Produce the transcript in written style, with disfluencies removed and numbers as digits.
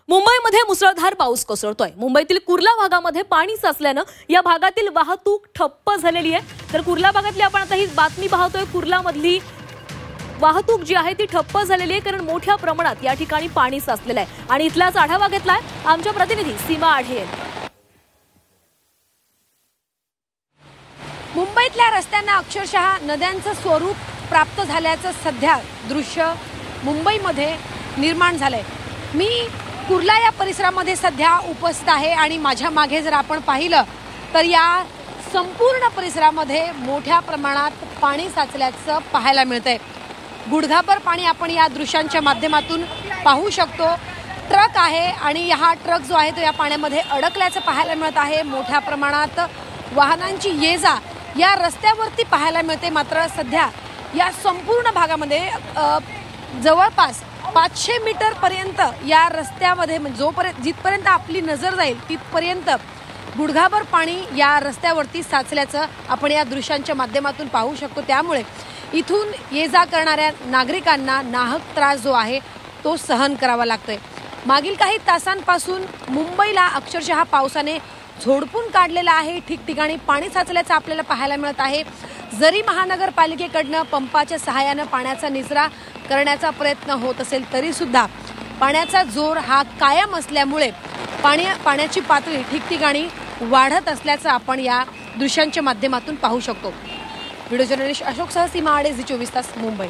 मुंबईमध्ये मुसळधार पाऊस कोसळतोय। मुंबईतील कुर्ला भागामध्ये पाणी साचल्यानं या भागातील वाहतूक ठप्प झालेली आहे। तर कुर्ला भागातली आपण आता ही बातमी पाहतोय। कुर्लामधली वाहतूक जी आहे ती ठप्प झालेली आहे, कारण मोठ्या प्रमाणात या ठिकाणी पाणी साचलेलं आहे। आणि इथलाच आढावा घेतलाय आमच्या प्रतिनिधी सीमा आढे यांनी। मुंबईतल्या रस्त्यांना अक्षरशः नद्यांचं स्वरूप प्राप्त झाल्याचं सध्या दृश्य मुंबईमध्ये निर्माण झालंय। मी कुर्ला या परिसरामध्ये सध्या उपस्थित आहे आणि माझ्या मागे जर आपण पाहिलं तर या संपूर्ण परिसरामध्ये मोठ्या प्रमाणात पाणी साचल्याचं पाहायला मिळतंय। गुडघाभर पाणी आपण या दृश्यांच्या माध्यमातून पाहू शकतो। ट्रक आहे आणि हा ट्रक जो आहे तो या पाण्यामध्ये अडकल्याचं पाहायला मिळत आहे। मोठ्या प्रमाणात वाहनांची ये-जा या रस्त्यावरती पाहायला मिळते। मात्र सध्या या संपूर्ण भागामध्ये जवळपास 500 मीटर पर्यंत या रस्त्यामध्ये जिथपर्यंत आपली नजर जाईल तिथपर्यंत गुडघाभर पाणी या रस्त्यावरती साचल्याचं आपण या दृश्यांच्या माध्यमातून पाहू शकतो। त्यामुळे इथून ये-जा करणाऱ्या नागरिकांना नाहक त्रास जो आहे तो सहन करावा लागतोय। मागील काही तासांपासून मुंबईला अक्षरशः पावसाने झोडपून काढलेला आहे। ठिकठिकाणी पाणी साचल्याचं आपल्याला पाहायला मिळत आहे। जरी महानगरपालिकेकडनं पंपाच्या सहाय्याने पाण्याचा निचरा करण्याचा प्रयत्न होत असेल तरी सुद्धा पाण्याचा जोर हा कायम असल्यामुळे पाण्याची पातळी ठिकठिकाणी वाढत असल्याचं आपण या दृश्यांच्या माध्यमातून पाहू शकतो। व्हिडिओ जर्नलिस्ट अशोक सह सीमा आढे, झी 24 तास, मुंबई।